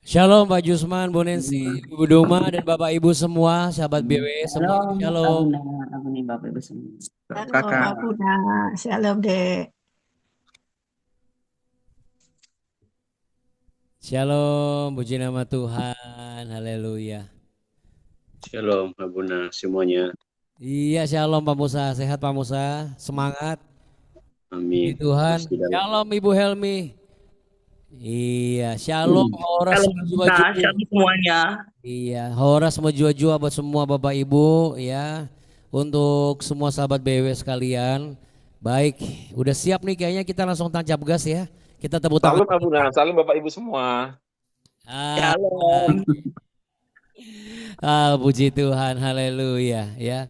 Shalom Pak Jusman, Bu Nensi, Ibu Duma dan Bapak Ibu semua, sahabat BW semuanya. Shalom, Kak Shalom. Bunda, aku nih Bapak Ibu semua. Halo Kakak, Pak Bunda, Shalom Dek. Shalom, puji nama Tuhan. Haleluya. Shalom, Abuna semuanya. Iya, shalom Pak Musa. Sehat Pak Musa? Semangat. Puji Amin. Tuhan. Masih dalam. Shalom Ibu Helmi. Iya, shalom horas Shalom Kak, jua-jua. shalom semuanya. Iya, horas jua-jua buat semua Bapak Ibu ya. Untuk semua sahabat BW sekalian. Baik, udah siap nih kayaknya kita langsung tancap gas ya. Kita tepuk tangan. Salam Abuna, salam Bapak Ibu semua. Ah, Shalom. puji Tuhan, haleluya ya.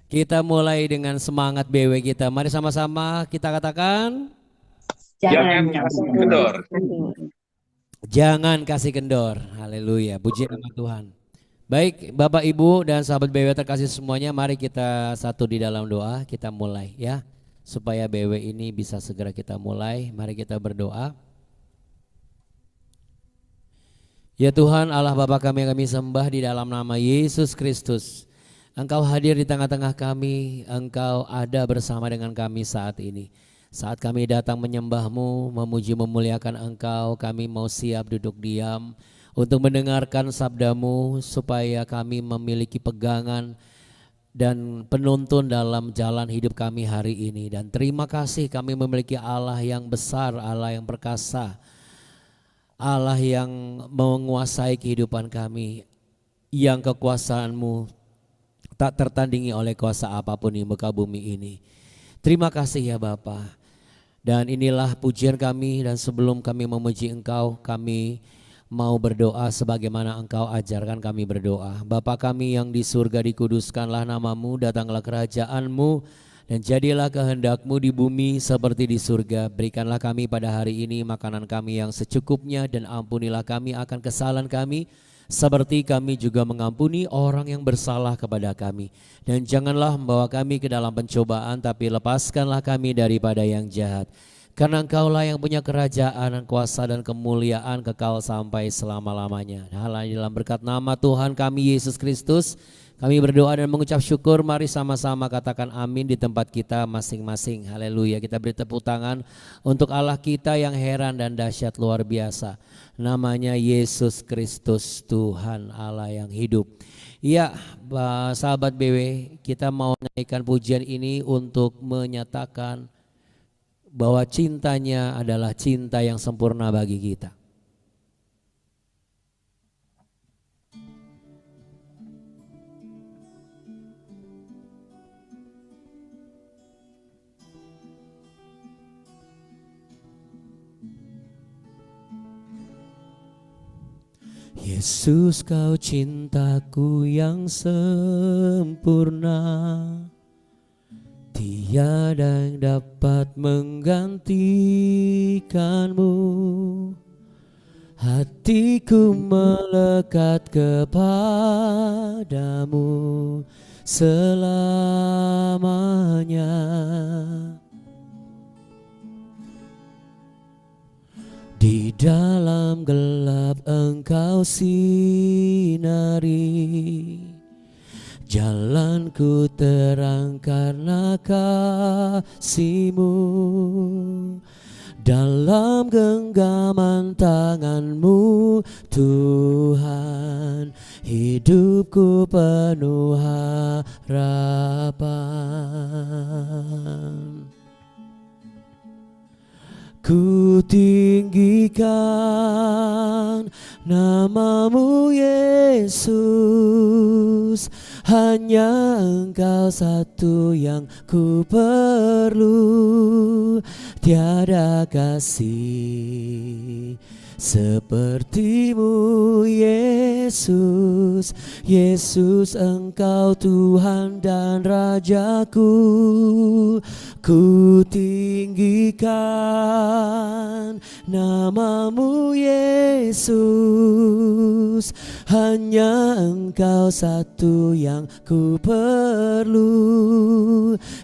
Kita mulai dengan semangat BW kita. Mari sama-sama kita katakan, Jangan Jangan kasih kabur. kendor. jangan kasih kendor. Haleluya, puji nama Tuhan. Baik, Bapak Ibu dan sahabat BW terkasih semuanya, mari kita satu di dalam doa, kita mulai ya. Supaya BW ini bisa segera kita mulai, mari kita berdoa. Ya Tuhan Allah Bapa kami yang kami sembah di dalam nama Yesus Kristus. Engkau hadir di tengah-tengah kami, Engkau ada bersama dengan kami saat ini. Saat kami datang menyembah-Mu, memuji memuliakan Engkau, kami mau siap duduk diam untuk mendengarkan sabda-Mu supaya kami memiliki pegangan dan penuntun dalam jalan hidup kami hari ini. Dan terima kasih kami memiliki Allah yang besar, Allah yang perkasa, Allah yang menguasai kehidupan kami, yang kekuasaan-Mu tak tertandingi oleh kuasa apapun di muka bumi ini. Terima kasih ya Bapa. Dan inilah pujian kami, dan sebelum kami memuji Engkau, kami mau berdoa sebagaimana Engkau ajarkan kami berdoa. Bapa kami yang di surga, dikuduskanlah namamu, datanglah kerajaan-Mu, dan jadilah kehendak-Mu di bumi seperti di surga. Berikanlah kami pada hari ini makanan kami yang secukupnya, dan ampunilah kami akan kesalahan kami, seperti kami juga mengampuni orang yang bersalah kepada kami. Dan janganlah membawa kami ke dalam pencobaan, tapi lepaskanlah kami daripada yang jahat. Karena Engkaulah yang punya kerajaan dan kuasa dan kemuliaan kekal sampai selama-lamanya. Hal ini dalam berkat nama Tuhan kami Yesus Kristus, kami berdoa dan mengucap syukur. Mari sama-sama katakan amin di tempat kita masing-masing. Haleluya. Kita beri tepuk tangan untuk Allah kita yang heran dan dahsyat luar biasa. Namanya Yesus Kristus, Tuhan Allah yang hidup. Iya, sahabat BW, kita mau naikkan pujian ini untuk menyatakan bahwa cintanya adalah cinta yang sempurna bagi kita. Yesus, Kau cintaku yang sempurna, tiada yang dapat menggantikanmu. Hatiku melekat kepadamu selamanya. Di dalam gelap Engkau sinari, jalanku terang karena kasih-Mu. Dalam genggaman tangan-Mu Tuhan, hidupku penuh harapan. Ku tinggikan namamu Yesus, hanya Engkau satu yang ku perlu. Tiada kasih seperti-Mu Yesus. Yesus, Engkau Tuhan dan Rajaku. Ku tinggikan namamu Yesus, hanya Engkau satu yang ku perlu.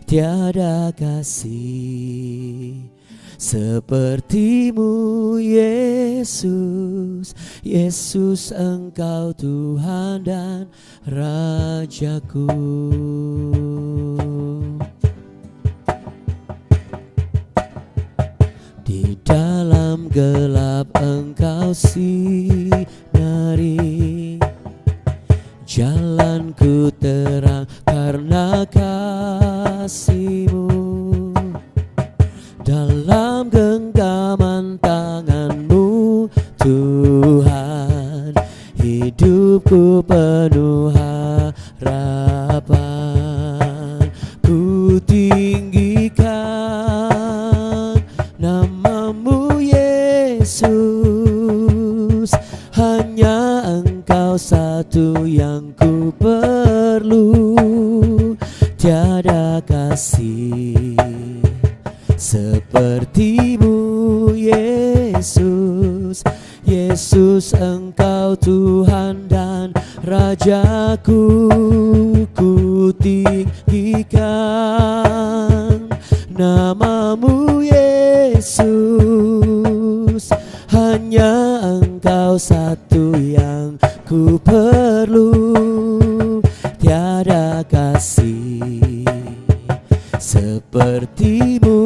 Tiada kasih sepertimu Yesus. Yesus, Engkau Tuhan dan Rajaku. Di dalam gelap Engkau sinari, jalanku terang karena kasih-Mu. Dalam genggaman tangan-Mu Tuhan, hidupku penuh harapan. Ku tinggikan nama-Mu Yesus, hanya Engkau satu yang ku perlu. Tiada kasih seperti-Mu Yesus. Yesus, Engkau Tuhan dan Rajaku. Ku tinggikan nama-Mu Yesus, hanya Engkau satu yang ku perlu. Tiada kasih seperti-Mu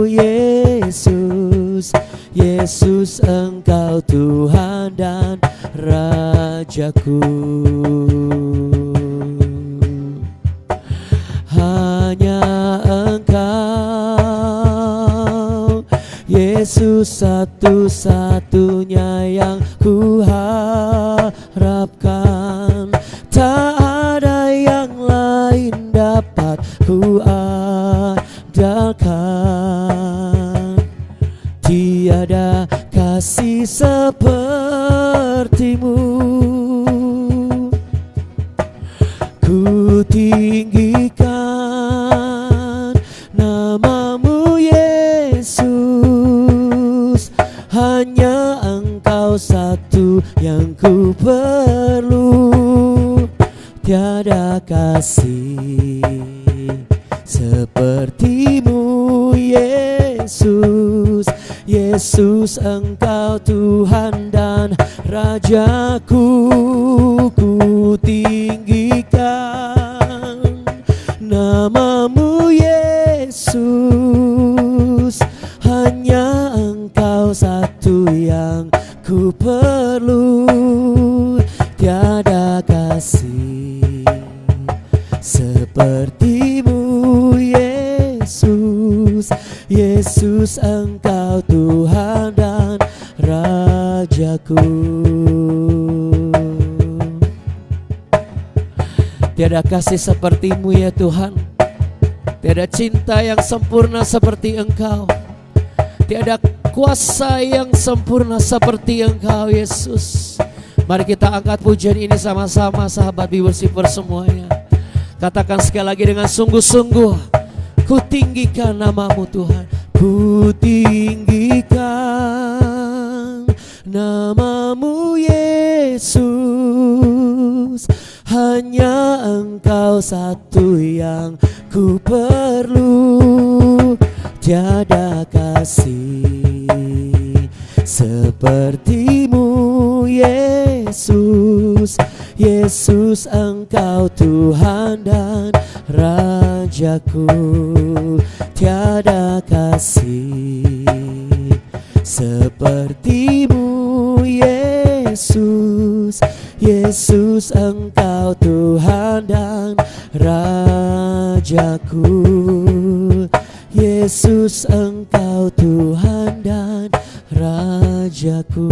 Yesus. Yesus, Engkau Tuhan dan Rajaku. Hanya Engkau Yesus, satu-satunya yang ku harapkan. Tak ada yang lain dapat ku andalkan. Tiada kasih seperti-Mu. Ku tinggikan nama-Mu Yesus, hanya Engkau satu yang ku perlu. Tiada kasih seperti-Mu Yesus. Yesus, Engkau Tuhan dan Rajaku. Ku tinggikan nama-Mu Yesus, hanya Engkau satu yang ku perlu. Tiada kasih seperti-Mu Yesus. Yesus, Engkau Tuhan dan Rajaku. Tiada kasih seperti-Mu ya Tuhan. Tiada cinta yang sempurna seperti Engkau. Tiada kuasa yang sempurna seperti Engkau Yesus. Mari kita angkat pujian ini sama-sama sahabat Bibelsiper semuanya. Katakan sekali lagi dengan sungguh-sungguh. Ku tinggikan nama-Mu Tuhan. Ku tinggikan nama-Mu Yesus, hanya Engkau satu yang ku perlu. Tiada kasih seperti-Mu Yesus. Yesus, Engkau Tuhan dan Rajaku. Tiada kasih seperti-Mu Yesus. Yesus, Engkau Tuhan dan Rajaku. Yesus, Engkau Tuhan dan Rajaku.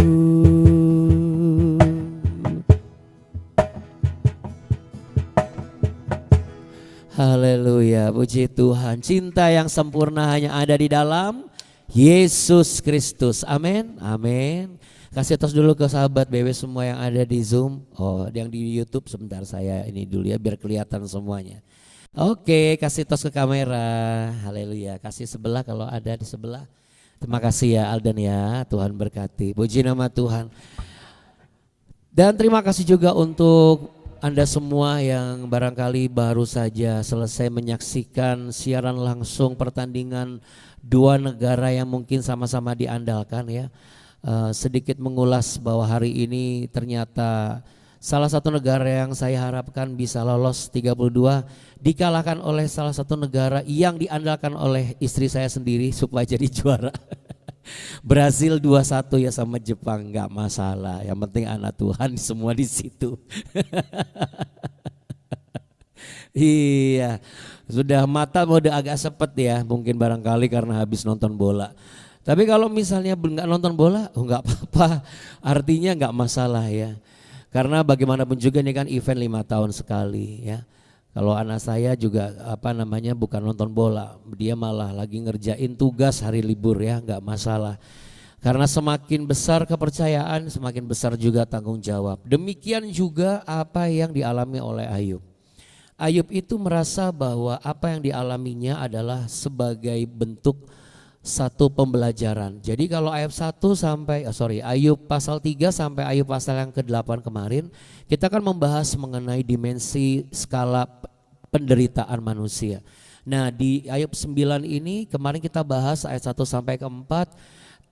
Haleluya, puji Tuhan. Cinta yang sempurna hanya ada di dalam Yesus Kristus. Amin, amin. Kasih tos dulu ke sahabat BW semua yang ada di Zoom. Oh, yang di YouTube sebentar saya ini dulu ya biar kelihatan semuanya. Oke, kasih tos ke kamera. Haleluya. Kasih sebelah kalau ada di sebelah. Terima kasih ya Aldan ya. Tuhan berkati. Puji nama Tuhan. Dan terima kasih juga untuk Anda semua yang barangkali baru saja selesai menyaksikan siaran langsung pertandingan dua negara yang mungkin sama-sama diandalkan ya. Sedikit mengulas bahwa hari ini ternyata salah satu negara yang saya harapkan bisa lolos 32 dikalahkan oleh salah satu negara yang diandalkan oleh istri saya sendiri supaya jadi juara. Brazil 2-1 ya sama Jepang, nggak masalah. Yang penting anak Tuhan semua di situ. Iya, sudah mata udah agak sepet ya, mungkin barangkali karena habis nonton bola. Tapi kalau misalnya nggak nonton bola, nggak apa-apa, artinya nggak masalah ya. Karena bagaimanapun juga ini kan event 5 tahun sekali ya. Kalau anak saya juga bukan nonton bola, dia malah lagi ngerjain tugas hari libur ya, nggak masalah. Karena semakin besar kepercayaan, semakin besar juga tanggung jawab. Demikian juga apa yang dialami oleh Ayub. Ayub itu merasa bahwa apa yang dialaminya adalah sebagai bentuk satu pembelajaran. Jadi kalau Ayub Ayub pasal 3 sampai Ayub pasal yang ke-8 kemarin, kita akan membahas mengenai dimensi skala penderitaan manusia. Nah, di Ayub 9 ini kemarin kita bahas ayat 1 sampai ke 4.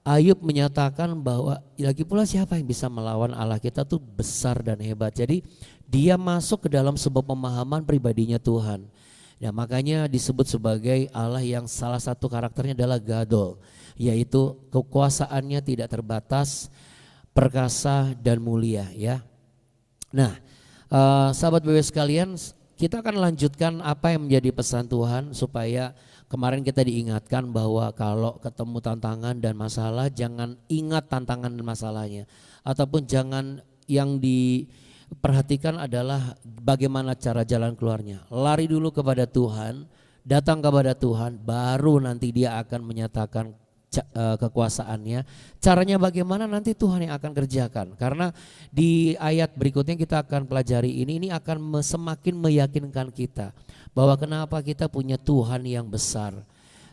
Ayub menyatakan bahwa lagi pula siapa yang bisa melawan Allah kita tuh besar dan hebat. Jadi dia masuk ke dalam sebuah pemahaman pribadinya Tuhan. Ya, makanya disebut sebagai Allah yang salah satu karakternya adalah Gadol, yaitu kekuasaannya tidak terbatas, perkasa dan mulia ya. Nah, sahabat BW sekalian, kita akan lanjutkan apa yang menjadi pesan Tuhan supaya kemarin kita diingatkan bahwa kalau ketemu tantangan dan masalah jangan ingat tantangan dan masalahnya, ataupun jangan yang diperhatikan adalah bagaimana cara jalan keluarnya. Lari dulu kepada Tuhan, datang kepada Tuhan, baru nanti dia akan menyatakan kekuasaannya. Caranya bagaimana nanti Tuhan yang akan kerjakan. Karena di ayat berikutnya kita akan pelajari ini akan semakin meyakinkan kita bahwa kenapa kita punya Tuhan yang besar,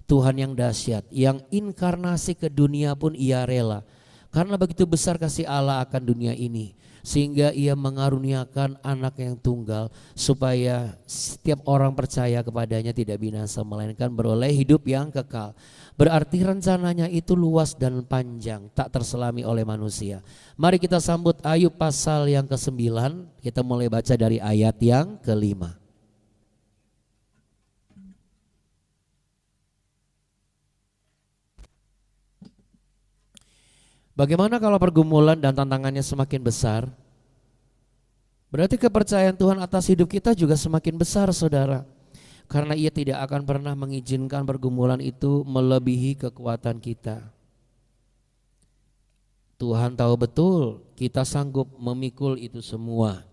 Tuhan yang dahsyat, yang inkarnasi ke dunia pun ia rela. Karena begitu besar kasih Allah akan dunia ini, sehingga ia mengaruniakan anak yang tunggal supaya setiap orang percaya kepadanya tidak binasa melainkan beroleh hidup yang kekal. Berarti rencananya itu luas dan panjang, tak terselami oleh manusia. Mari kita sambut Ayub pasal yang ke-9, kita mulai baca dari ayat yang ke-5. Bagaimana kalau pergumulan dan tantangannya semakin besar? Berarti kepercayaan Tuhan atas hidup kita juga semakin besar, saudara. Karena ia tidak akan pernah mengizinkan pergumulan itu melebihi kekuatan kita. Tuhan tahu betul kita sanggup memikul itu semua.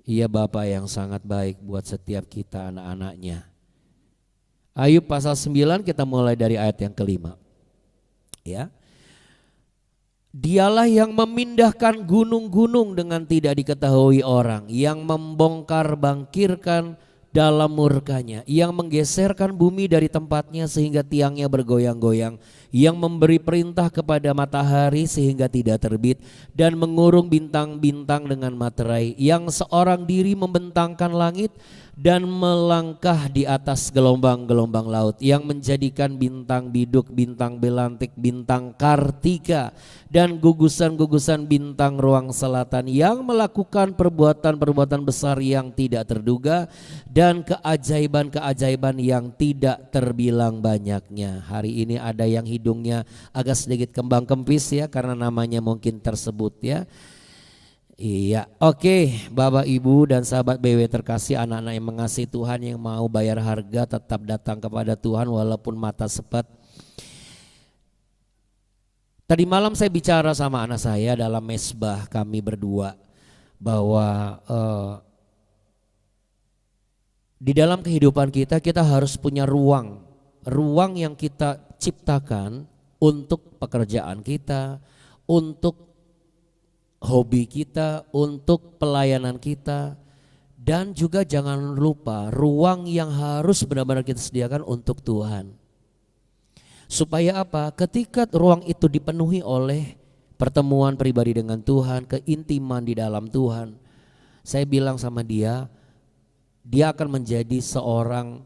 Ia Bapa yang sangat baik buat setiap kita anak-anaknya. Ayub pasal 9 kita mulai dari ayat yang ke-5. Ya. Dialah yang memindahkan gunung-gunung dengan tidak diketahui orang, yang membongkar bangkirkan dalam murkanya, yang menggeserkan bumi dari tempatnya sehingga tiangnya bergoyang-goyang, yang memberi perintah kepada matahari sehingga tidak terbit dan mengurung bintang-bintang dengan materai, yang seorang diri membentangkan langit dan melangkah di atas gelombang-gelombang laut, yang menjadikan bintang biduk, bintang belantik, bintang kartika dan gugusan-gugusan bintang ruang selatan, yang melakukan perbuatan-perbuatan besar yang tidak terduga dan keajaiban-keajaiban yang tidak terbilang banyaknya. Hari ini ada yang hidungnya agak sedikit kembang kempis ya, karena namanya mungkin tersebut ya. Iya, oke, Bapak Ibu dan sahabat BW terkasih, anak-anak yang mengasihi Tuhan, yang mau bayar harga tetap datang kepada Tuhan walaupun mata sepet. Tadi malam saya bicara sama anak saya dalam mesbah kami berdua bahwa di dalam kehidupan kita harus punya ruang yang kita ciptakan untuk pekerjaan kita, untuk hobi kita, untuk pelayanan kita, dan juga jangan lupa ruang yang harus benar-benar kita sediakan untuk Tuhan. Supaya apa? Ketika ruang itu dipenuhi oleh pertemuan pribadi dengan Tuhan, keintiman di dalam Tuhan, saya bilang sama dia akan menjadi seorang,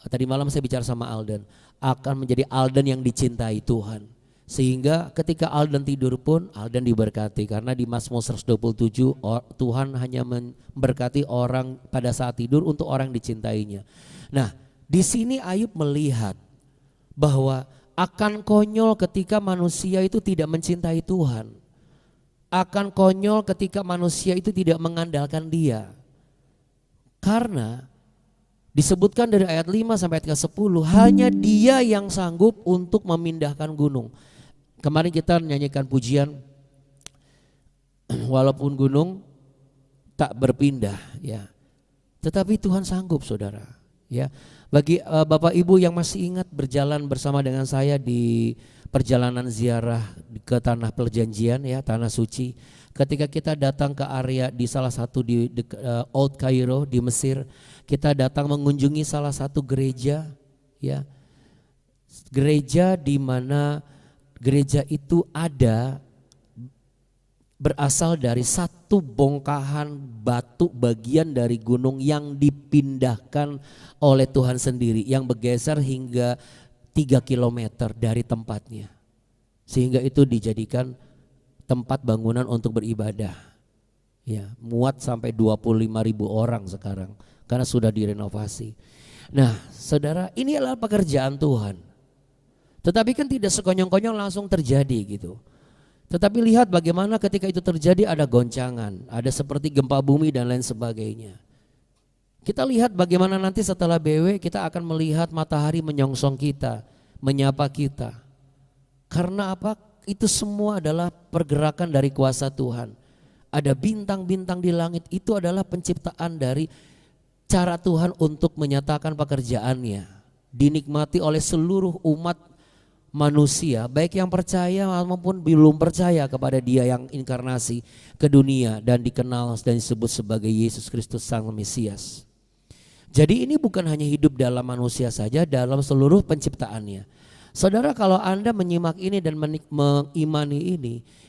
tadi malam saya bicara sama Alden, akan menjadi Alden yang dicintai Tuhan. Sehingga ketika Alden tidur pun Alden diberkati, karena di Mazmur 127 Tuhan hanya memberkati orang pada saat tidur untuk orang yang dicintainya. Nah, di sini Ayub melihat bahwa akan konyol ketika manusia itu tidak mencintai Tuhan. Akan konyol ketika manusia itu tidak mengandalkan Dia. Karena disebutkan dari ayat 5 sampai ayat ke-10, hanya Dia yang sanggup untuk memindahkan gunung. Kemarin kita nyanyikan pujian, walaupun gunung tak berpindah, ya, tetapi Tuhan sanggup, saudara. Ya, bagi Bapak Ibu yang masih ingat berjalan bersama dengan saya di perjalanan ziarah ke tanah perjanjian, ya, tanah suci. Ketika kita datang ke area di salah satu di Old Cairo di Mesir, kita datang mengunjungi salah satu gereja, ya, gereja di mana gereja itu ada berasal dari satu bongkahan batu bagian dari gunung yang dipindahkan oleh Tuhan sendiri, yang bergeser hingga 3 kilometer dari tempatnya. Sehingga itu dijadikan tempat bangunan untuk beribadah. Ya, muat sampai 25.000 orang sekarang karena sudah direnovasi. Nah, saudara, ini adalah pekerjaan Tuhan. Tetapi kan tidak sekonyong-konyong langsung terjadi gitu. Tetapi lihat bagaimana ketika itu terjadi ada goncangan, ada seperti gempa bumi dan lain sebagainya. Kita lihat bagaimana nanti setelah BW kita akan melihat matahari menyongsong kita, menyapa kita. Karena apa? Itu semua adalah pergerakan dari kuasa Tuhan. Ada bintang-bintang di langit, itu adalah penciptaan dari cara Tuhan untuk menyatakan pekerjaannya. Dinikmati oleh seluruh umat manusia, baik yang percaya maupun belum percaya kepada Dia yang inkarnasi ke dunia dan dikenal dan disebut sebagai Yesus Kristus Sang Mesias. Jadi ini bukan hanya hidup dalam manusia saja, dalam seluruh penciptaannya. Saudara, kalau Anda menyimak ini dan mengimani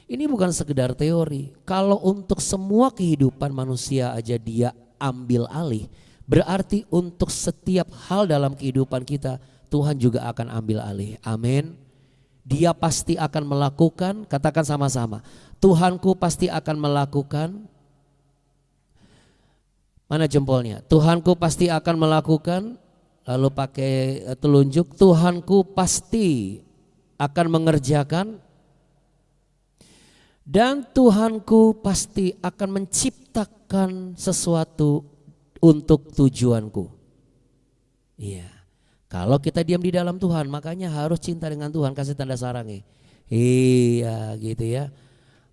ini bukan sekedar teori. Kalau untuk semua kehidupan manusia aja Dia ambil alih, berarti untuk setiap hal dalam kehidupan kita Tuhan juga akan ambil alih. Amin. Dia pasti akan melakukan, katakan sama-sama, Tuhanku pasti akan melakukan. Mana jempolnya? Tuhanku pasti akan melakukan, lalu pakai telunjuk, Tuhanku pasti akan mengerjakan, dan Tuhanku pasti akan menciptakan sesuatu untuk tujuanku. Iya. Kalau kita diam di dalam Tuhan, makanya harus cinta dengan Tuhan, kasih tanda sarangnya. Iya gitu ya.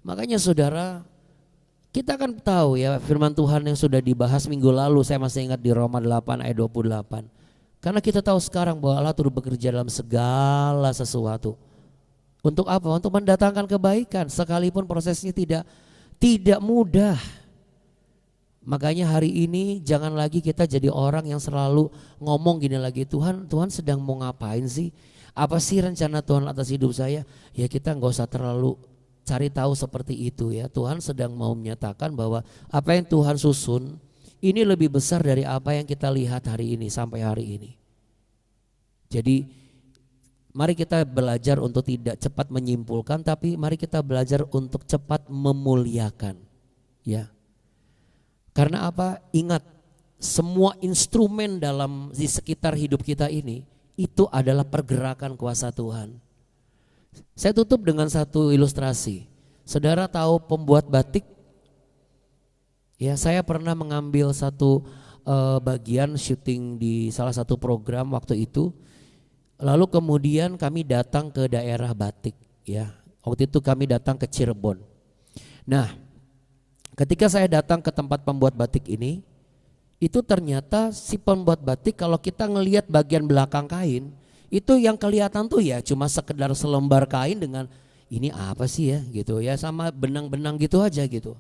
Makanya saudara, kita kan tahu ya firman Tuhan yang sudah dibahas minggu lalu, saya masih ingat di Roma 8 ayat 28. Karena kita tahu sekarang bahwa Allah turut bekerja dalam segala sesuatu. Untuk apa? Untuk mendatangkan kebaikan, sekalipun prosesnya tidak mudah. Makanya hari ini jangan lagi kita jadi orang yang selalu ngomong gini lagi, Tuhan sedang mau ngapain sih? Apa sih rencana Tuhan atas hidup saya? Ya kita gak usah terlalu cari tahu seperti itu ya. Tuhan sedang mau menyatakan bahwa apa yang Tuhan susun ini lebih besar dari apa yang kita lihat hari ini sampai hari ini. Jadi mari kita belajar untuk tidak cepat menyimpulkan, tapi mari kita belajar untuk cepat memuliakan ya. Karena apa? Ingat, semua instrumen di sekitar hidup kita ini itu adalah pergerakan kuasa Tuhan. Saya tutup dengan satu ilustrasi. Saudara tahu pembuat batik? Ya, saya pernah mengambil satu bagian syuting di salah satu program waktu itu. Lalu kemudian kami datang ke daerah batik ya. Waktu itu kami datang ke Cirebon. Nah, ketika saya datang ke tempat pembuat batik ini, itu ternyata si pembuat batik kalau kita ngelihat bagian belakang kain, itu yang kelihatan tuh ya cuma sekedar selembar kain dengan ini apa sih ya gitu ya, sama benang-benang gitu aja gitu.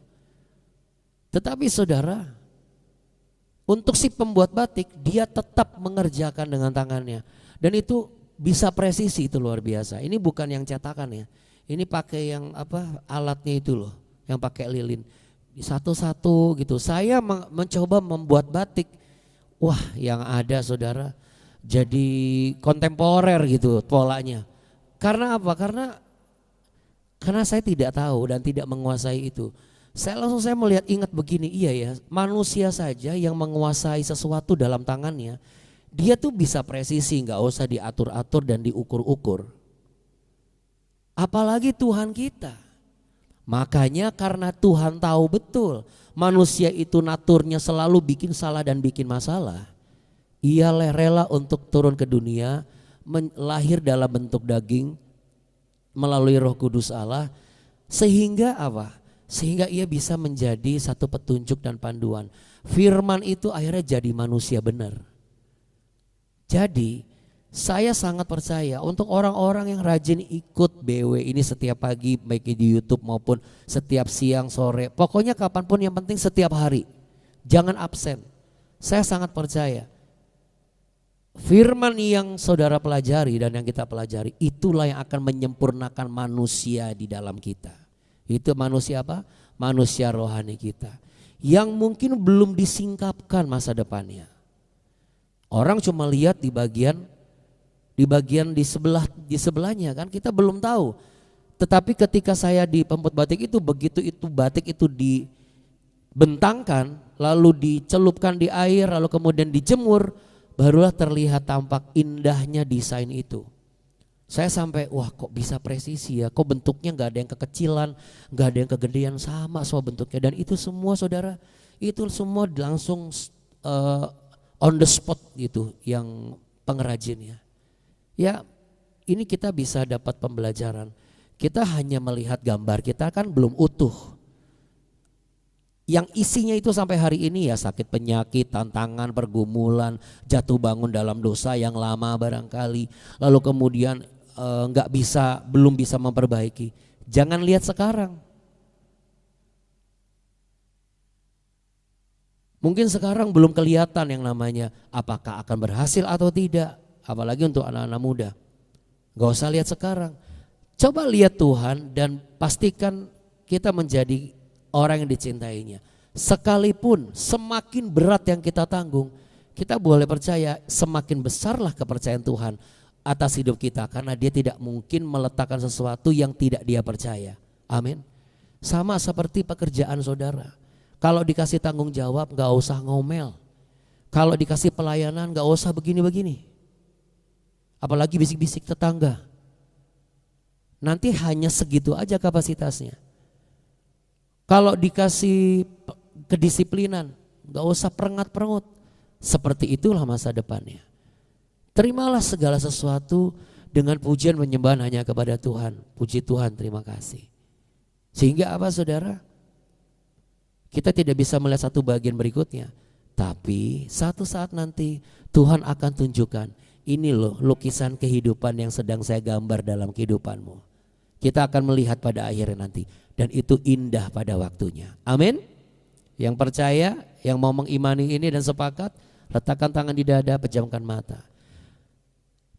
Tetapi saudara, untuk si pembuat batik dia tetap mengerjakan dengan tangannya, dan itu bisa presisi, itu luar biasa. Ini bukan yang cetakan ya, ini pakai yang alatnya itu loh, yang pakai lilin. Satu-satu gitu. Saya mencoba membuat batik. Wah, yang ada saudara, jadi kontemporer gitu polanya. Karena apa? Karena saya tidak tahu dan tidak menguasai itu. Saya melihat, ingat begini, iya ya, manusia saja yang menguasai sesuatu dalam tangannya, dia tuh bisa presisi, nggak usah diatur-atur dan diukur-ukur. Apalagi Tuhan kita. Makanya karena Tuhan tahu betul manusia itu naturnya selalu bikin salah dan bikin masalah, Ia rela untuk turun ke dunia, lahir dalam bentuk daging melalui Roh Kudus Allah, sehingga apa? Sehingga ia bisa menjadi satu petunjuk dan panduan. Firman itu akhirnya jadi manusia benar. Jadi saya sangat percaya untuk orang-orang yang rajin ikut BW ini setiap pagi, baik di YouTube maupun setiap siang, sore, pokoknya kapanpun, yang penting setiap hari, jangan absen. Saya sangat percaya firman yang saudara pelajari dan yang kita pelajari, itulah yang akan menyempurnakan manusia di dalam kita. Itu manusia apa? Manusia rohani kita yang mungkin belum disingkapkan masa depannya. Orang cuma lihat di bagian di sebelahnya kan, kita belum tahu. Tetapi ketika saya di Pemput Batik itu, begitu itu batik itu dibentangkan, lalu dicelupkan di air, lalu kemudian dijemur, barulah terlihat tampak indahnya desain itu. Saya sampai, wah kok bisa presisi ya, kok bentuknya gak ada yang kekecilan, gak ada yang kegedean, sama semua bentuknya. Dan itu semua saudara, itu semua langsung on the spot gitu yang pengrajinnya. Ya ini kita bisa dapat pembelajaran. Kita hanya melihat gambar, kita kan belum utuh. Yang isinya itu sampai hari ini ya sakit penyakit, tantangan, pergumulan, jatuh bangun dalam dosa yang lama barangkali. Lalu kemudian belum bisa memperbaiki. Jangan lihat sekarang. Mungkin sekarang belum kelihatan yang namanya apakah akan berhasil atau tidak. Apalagi untuk anak-anak muda. Gak usah lihat sekarang. Coba lihat Tuhan dan pastikan kita menjadi orang yang dicintainya. Sekalipun semakin berat yang kita tanggung, kita boleh percaya semakin besarlah kepercayaan Tuhan atas hidup kita, karena dia tidak mungkin meletakkan sesuatu yang tidak dia percaya. Amin. Sama seperti pekerjaan saudara. Kalau dikasih tanggung jawab gak usah ngomel. Kalau dikasih pelayanan gak usah begini-begini. Apalagi bisik-bisik tetangga. Nanti hanya segitu aja kapasitasnya. Kalau dikasih kedisiplinan, gak usah perengat-perengut. Seperti itulah masa depannya. Terimalah segala sesuatu dengan pujian penyembahan hanya kepada Tuhan. Puji Tuhan, terima kasih. Sehingga apa saudara? Kita tidak bisa melihat satu bagian berikutnya. Tapi satu saat nanti Tuhan akan tunjukkan, ini loh lukisan kehidupan yang sedang saya gambar dalam kehidupanmu. Kita akan melihat pada akhirnya nanti. Dan itu indah pada waktunya. Amin. Yang percaya, yang mau mengimani ini dan sepakat, letakkan tangan di dada, pejamkan mata.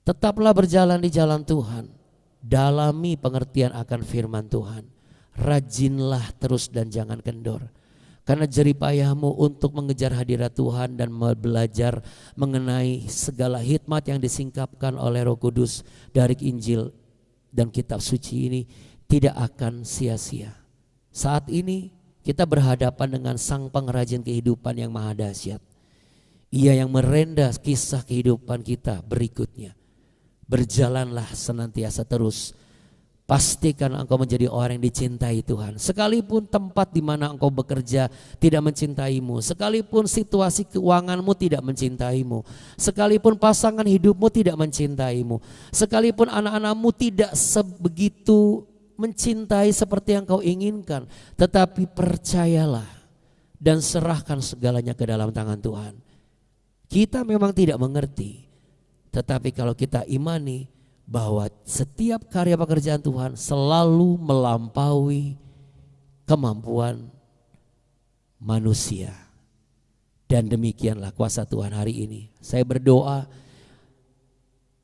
Tetaplah berjalan di jalan Tuhan. Dalami pengertian akan firman Tuhan. Rajinlah terus dan jangan kendor. Karena jeripayahmu untuk mengejar hadirat Tuhan dan belajar mengenai segala hikmat yang disingkapkan oleh Roh Kudus dari Injil dan kitab suci ini tidak akan sia-sia. Saat ini kita berhadapan dengan Sang Pengrajin kehidupan yang maha dahsyat. Ia yang merenda kisah kehidupan kita berikutnya. Berjalanlah senantiasa terus. Pastikan engkau menjadi orang yang dicintai Tuhan. Sekalipun tempat di mana engkau bekerja tidak mencintaimu, sekalipun situasi keuanganmu tidak mencintaimu, sekalipun pasangan hidupmu tidak mencintaimu, sekalipun anak-anakmu tidak sebegitu mencintai seperti yang kau inginkan, tetapi percayalah dan serahkan segalanya ke dalam tangan Tuhan. Kita memang tidak mengerti, tetapi kalau kita imani bahwa setiap karya pekerjaan Tuhan selalu melampaui kemampuan manusia. Dan demikianlah kuasa Tuhan hari ini. Saya berdoa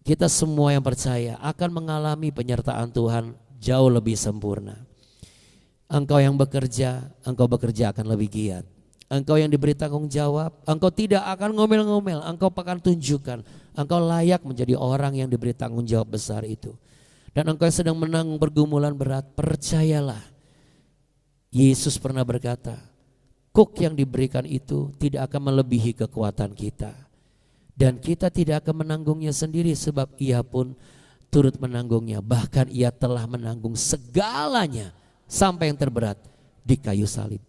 kita semua yang percaya akan mengalami penyertaan Tuhan jauh lebih sempurna. Engkau yang bekerja, engkau bekerja akan lebih giat. Engkau yang diberi tanggung jawab, engkau tidak akan ngomel-ngomel, engkau akan tunjukkan. Engkau layak menjadi orang yang diberi tanggung jawab besar itu. Dan engkau yang sedang menanggung pergumulan berat, percayalah. Yesus pernah berkata, kuk yang diberikan itu tidak akan melebihi kekuatan kita. Dan kita tidak akan menanggungnya sendiri sebab ia pun turut menanggungnya. Bahkan ia telah menanggung segalanya sampai yang terberat di kayu salib.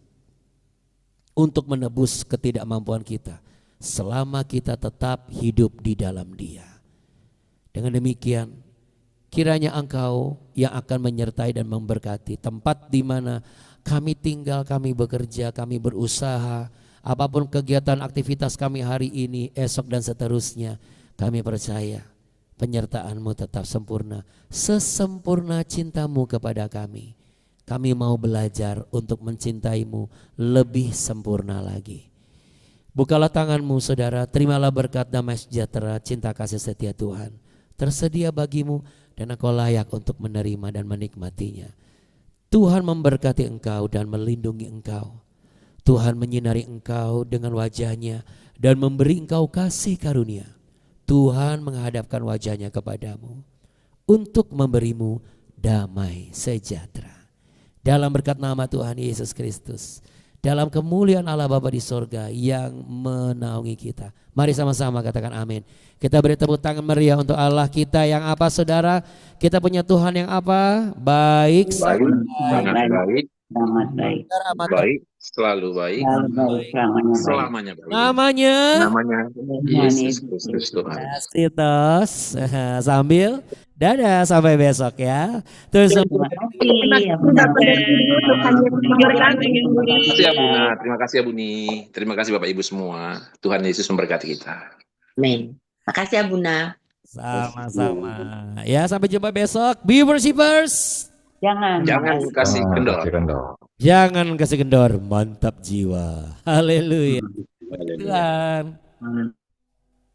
Untuk menebus ketidakmampuan kita selama kita tetap hidup di dalam Dia. Dengan demikian, kiranya Engkau yang akan menyertai dan memberkati tempat di mana kami tinggal, kami bekerja, kami berusaha, apapun kegiatan aktivitas kami hari ini, esok dan seterusnya, kami percaya penyertaan-Mu tetap sempurna, sesempurna cinta-Mu kepada kami. Kami mau belajar untuk mencintai-Mu lebih sempurna lagi. Bukalah tangan-Mu saudara, terimalah berkat damai sejahtera, cinta kasih setia Tuhan. Tersedia bagimu dan engkau layak untuk menerima dan menikmatinya. Tuhan memberkati engkau dan melindungi engkau. Tuhan menyinari engkau dengan wajahnya dan memberi engkau kasih karunia. Tuhan menghadapkan wajahnya kepadamu untuk memberimu damai sejahtera. Dalam berkat nama Tuhan Yesus Kristus, dalam kemuliaan Allah Bapa di sorga yang menaungi kita. Mari sama-sama katakan amin. Kita beri tepuk tangan meriah untuk Allah kita yang apa saudara? Kita punya Tuhan yang apa? Baik, Baik, sangat baik. baik, Sangat baik. baik, selalu baik, Selalu baik. Selamanya baik. selamanya baik. Namanya Namanya Yesus Kristus Tuhan. Sitos. Sambil dadah sampai besok ya. Terus Terima kasih. Terima kasih ya Buna, terima kasih ya Buni, terima kasih Bapak Ibu semua. Tuhan Yesus memberkati kita. Amin. Makasih ya Buna. sama-sama. Ya sampai jumpa besok. Be worshippers. Jangan. Jangan kasih kendor. Jangan kasih kendor. Mantap jiwa. Haleluya. Haleluya. Tuhan. Jangan.